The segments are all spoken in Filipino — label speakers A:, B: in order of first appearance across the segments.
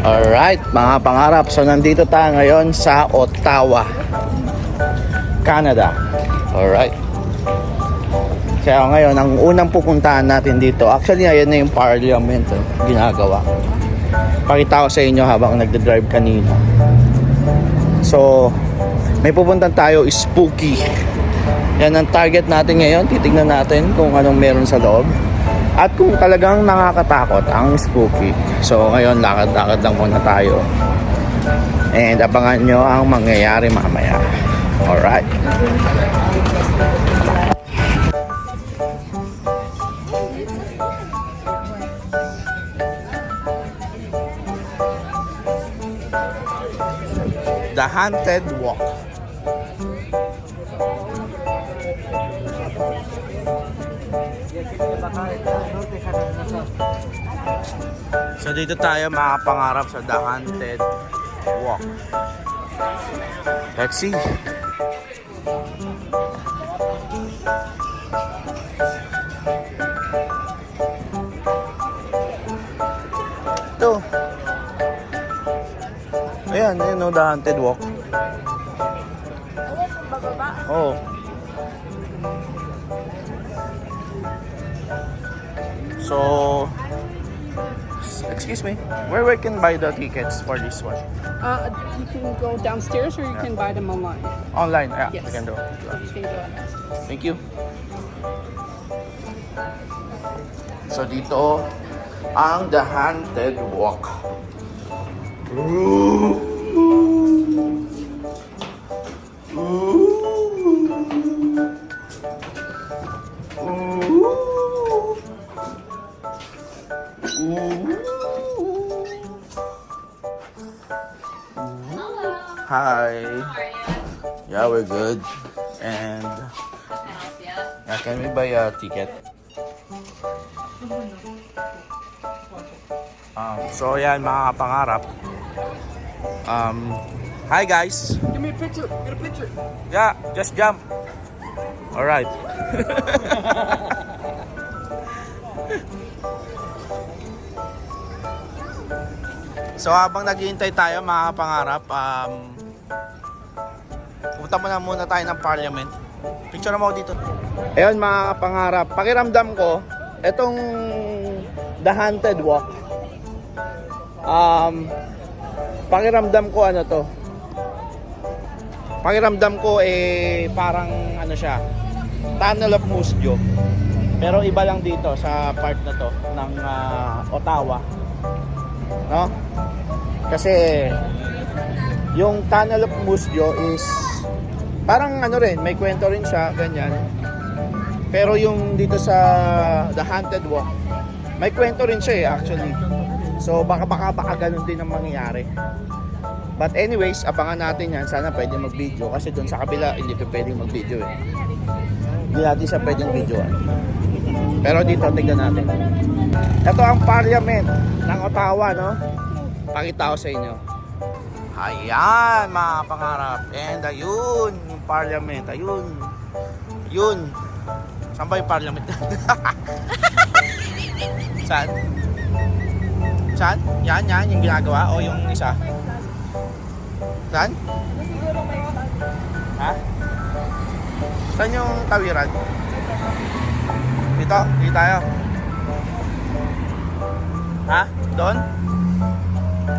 A: Alright, mga pangarap. So, nandito tayo ngayon sa Ottawa, Canada. Alright. Kaya ngayon, ang unang pupuntahan natin dito, actually, ayan na yung parliament ginagawa. Pakita ko sa inyo habang nagdadrive kanina. So, may pupuntan tayo, spooky. Yan ang target natin ngayon. Titignan natin kung anong meron sa loob. At kung talagang nakakatakot ang spooky. So ngayon lakad-lakad lang muna tayo. And abangan nyo ang mangyayari mamaya. Alright. The Haunted Walk. So dito tayo makapangarap sa The Haunted Walk. Let's see. Ito. Ayan, ayan o, The Haunted Walk. Oh. So, excuse me, where we can buy the tickets for this one?
B: You can go downstairs or you can buy them online.
A: Online, yeah,
B: Yes.
A: we can do it.
B: You can go on.
A: Thank you. So dito ang The Haunted Walk. Hi. Yeah, we're good. And yeah, can we buy a ticket? So yan mga kapangarap. Hi guys.
B: Give me a picture. Get a picture.
A: Yeah, just jump. All right. So habang naghihintay tayo mga kapangarap, punta muna tayo ng parliament. Picture mo dito. Ayun mga kapangarap, pakiramdam ko, itong The Haunted Walk, pakiramdam ko ano to, pakiramdam ko parang ano siya, Tunnel of Museo. Pero iba lang dito sa part na to ng Ottawa, no? Kasi yung Tunnel of Museo is parang ano rin, may kwento rin siya, ganyan. Pero yung dito sa The Haunted Walk, may kwento rin siya actually. So baka ganun din ang mangyayari. But anyways, abangan natin yan. Sana pwede mag-video kasi doon sa kabila hindi pa pwedeng mag-video eh. Hindi natin siya pwedeng videoan. Pero dito, tignan natin. Ito ang parliament ng Ottawa, no? Pakita ko sa inyo. Ayan, mga pangarap. And ayun, yung parliament. Ayun. Yun. Saan ba yung parliament? Saan? Saan? Yan, yung ginagawa? O yung isa? Saan? Ha? Saan yung tawiran? Dito? Dito tayo? Ha? Doon?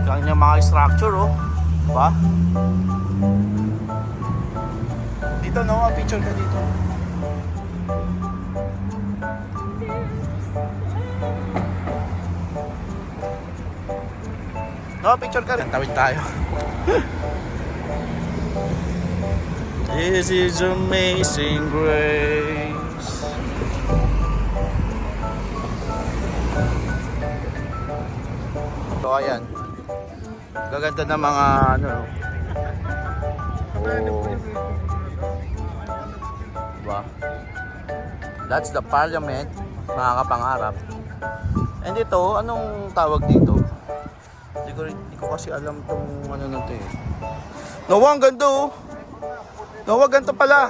A: Diyan yung mga structure, oh. Diba? Dito, no? Picture ka dito. No, picture ka rin. Tawid tayo. This is amazing grace. So, ayan. Gaganda ng mga ano. Oh. Diba? That's the parliament, mga kapangarap. And ito, anong tawag dito? Hindi ko kasi alam tong ano na ito eh. Nawa, ang ganda oh. Nawa, ganito pala.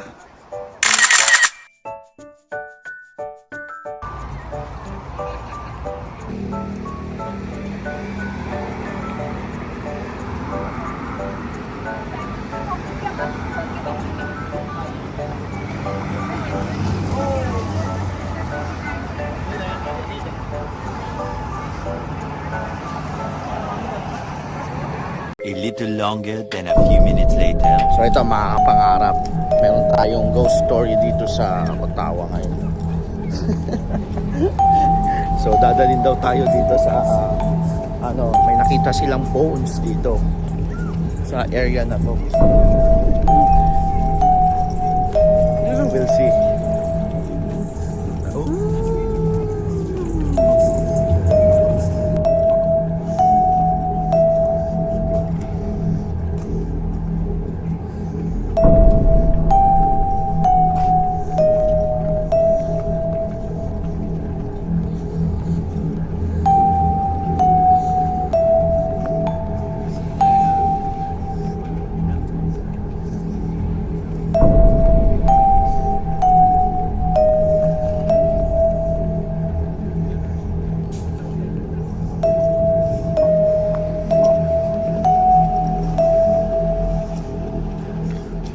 C: A little longer than a few minutes later.
A: So ito mga kapangarap, meron tayong ghost story dito sa Ottawa ngayon. So dadalhin daw tayo dito sa may nakita silang bones dito sa area na to. We'll see. Oh.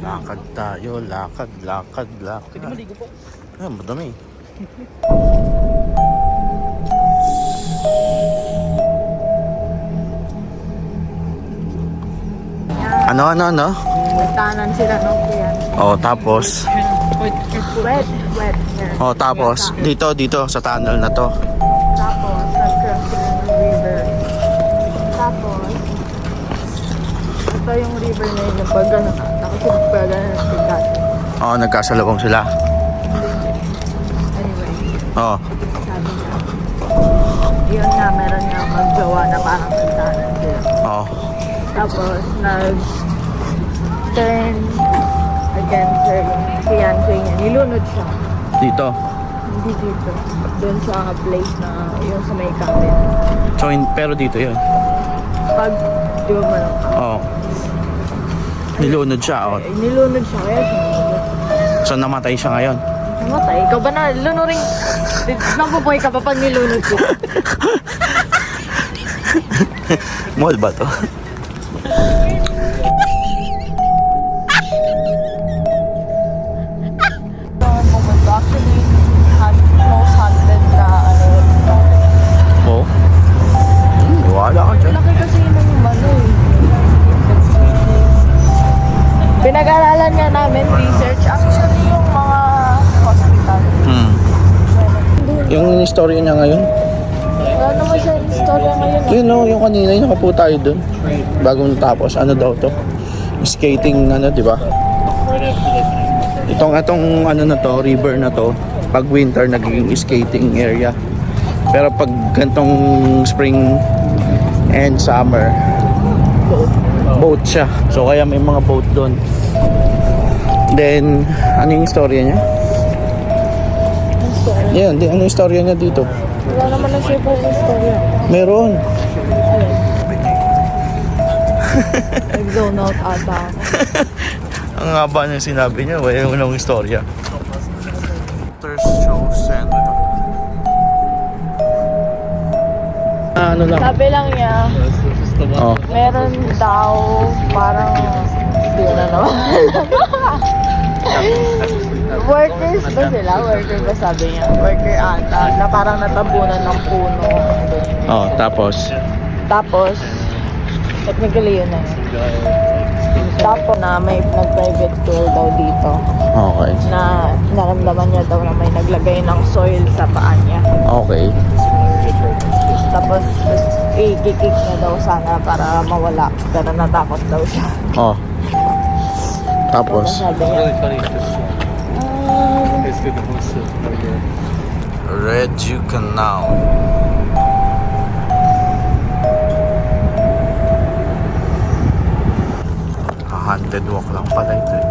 A: Lakad tayo, lakad. Pwede maligo po? Ay, madami. Ano?
D: Multanan sila no kuya.
A: Oh, tapos.
D: Wet.
A: Oh, tapos. Dito, sa tunnel na to.
D: Tapos, nag-cross sila ng river. Tapos, ito yung river na yun, pag ano, tapos yung pag ano, nagtigat.
A: Oh, nagkasalubong sila.
D: Anyway,
A: Oh.
D: sabi niya, yun na, meron nga maggawa na parang multanan sila.
A: Oh.
D: Tapos, nag-turn against her, yung fiancé niya. Nilunod siya.
A: Dito.
D: Hindi dito. Doon sa place na yung sa may cabin.
A: So, pero dito 'yun.
D: Pag, di ba manong
A: Oh. Nilunod siya. Oh.
D: nilunod siya, kaya siya nilunod.
A: So, namatay siya ngayon.
D: Namatay? Ikaw ba na? Lunuring... Nabubuhay ka pa pag nilunod ko.
A: Mall ba to?
D: Pumunta. Actually, most haunted na ano.
A: Oh. Wala ka dyan.
D: Laki kasi yun yung ano eh. Pinag-aralan nga namin, research. Actually, yung mga hospital.
A: Yung istorya niya ngayon?
D: Wala naman siya istorya ngayon.
A: Yun o, yung kanina, yung nakapo tayo dun. Bagong tapos, ano daw to? Skating, di ba? Itong ano na to, river na to, pag winter, nagiging skating area. Pero pag gantong spring and summer, boat siya. So kaya may mga boat doon. Then, ano yung istorya niya? Yan, ano yung istorya niya dito?
D: Wala naman na siya po yung istorya.
A: Meron.
D: Nag-zone out ata ako.
A: Ang haba ng sinabi niya, wala yung unang istorya. Doctor's Show Center. Ano lang?
D: Sabi lang niya,
A: Oh.
D: meron daw parang hindi ko na naman. Workers ba sila? Worker ba sabi niya? Worker ata na parang natabunan ng puno.
A: Oh, tapos
D: Tapos, technically yun na yun. Tapos na may nag-private tour daw dito
A: okay.
D: na naramdaman niya daw na may naglagay ng soil sa paa niya.
A: Okay.
D: Tapos, i-kick niya daw sana para mawala. Pero natakot daw siya.
A: Oh. Tapos
D: Sabi niya,
A: Redu Canal. Haunted walk lang pala ito eh.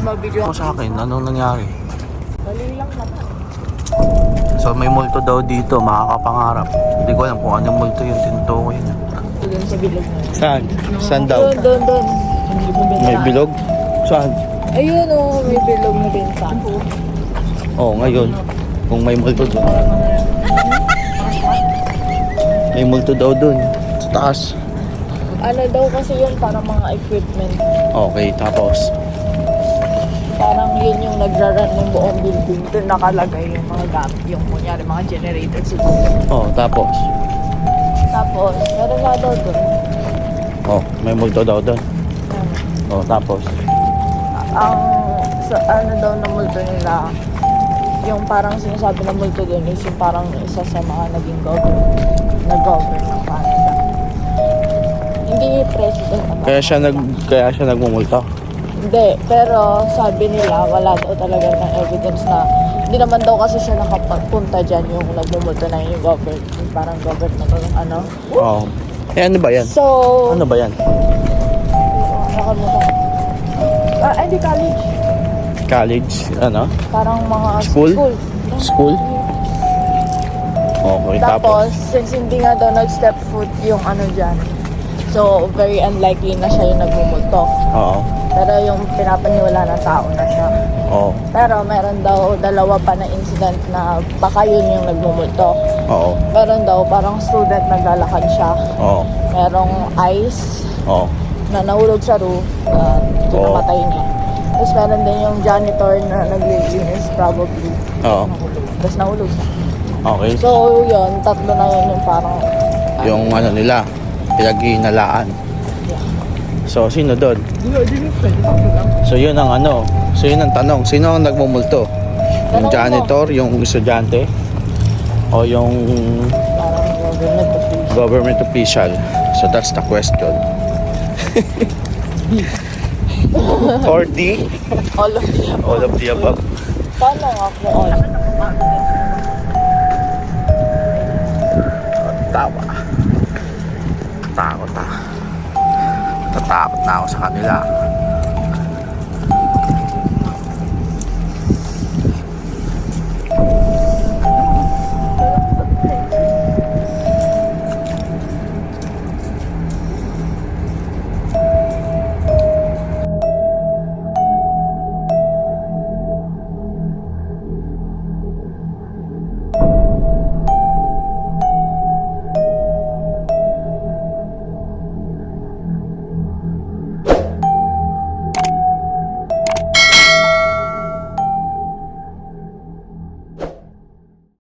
D: mag-video
A: Ako sa akin, anong nangyari?
D: Dali lang naman.
A: So may multo daw dito, makakapangarap. Hindi ko alam kung anong multo yun, tinutukoy yun.
D: Doon sa bilog.
A: Saan? Saan daw?
D: Doon.
A: May bilog? Saan?
D: Ayun o, may bilog na bintan.
A: Oh, ngayon. Kung may multo doon. May multo daw doon. Sa taas.
D: Ano daw kasi yun, parang mga equipment.
A: Okay, tapos.
D: Parang yun yung nagra-run ng buong building. Doon nakalagay yung mga gamit. Yung kunyari, mga generator siguro.
A: Oh, tapos.
D: Tapos, meron nga daw doon.
A: Oh, may multo daw doon. Oh, tapos.
D: Ang sa ano daw na multo nila, yung parang sinasabi na multo doon is yung parang isa sa mga naging nag-govern ng Canada. Hindi president naman.
A: Kaya siya nagmumulto.
D: Hindi, pero sabi nila wala daw talaga ng evidence na hindi naman daw kasi siya nakapunta dyan yung nagmumulto na yung government, yung parang government ng ano.
A: Oh. Eh, ano ba yan?
D: So,
A: Ano ba yan?
D: nakalimutan. Hindi college.
A: College? Ano?
D: Parang mga
A: School? School? Okay, tapos.
D: Tapos, since hindi nga daw nag-step foot yung ano dyan, so very unlikely na siya yung nagmumulto.
A: Oo.
D: Pero yung pinapaniwala ng tao na siya.
A: Oo.
D: Pero meron daw dalawa pa na incident na baka yun yung nagmumulto.
A: Oo.
D: Meron daw parang student naglalakad siya.
A: Oo.
D: Merong ice
A: Oo.
D: na nahulog sa roof na kinamatay niya. Tapos meron din yung janitor na naglilinis probably.
A: Oo.
D: Nahulog. Tapos nahulog siya.
A: Okay.
D: So yun, tatlo na yun yung parang
A: Yung ano nila, pinaghihinalaan. So, sino doon? So, yun ang ano. So, yun ang tanong. Sino ang nagmumulto? Yung
D: Tanong mo.
A: janitor, yung estudyante, o yung
D: parang government official.
A: government official? So, that's the question. Or D?
D: All of them.
A: All of the above.
D: Paano nga kung all?
A: Tawa. Takot na. Tatakot na ako sa kanila.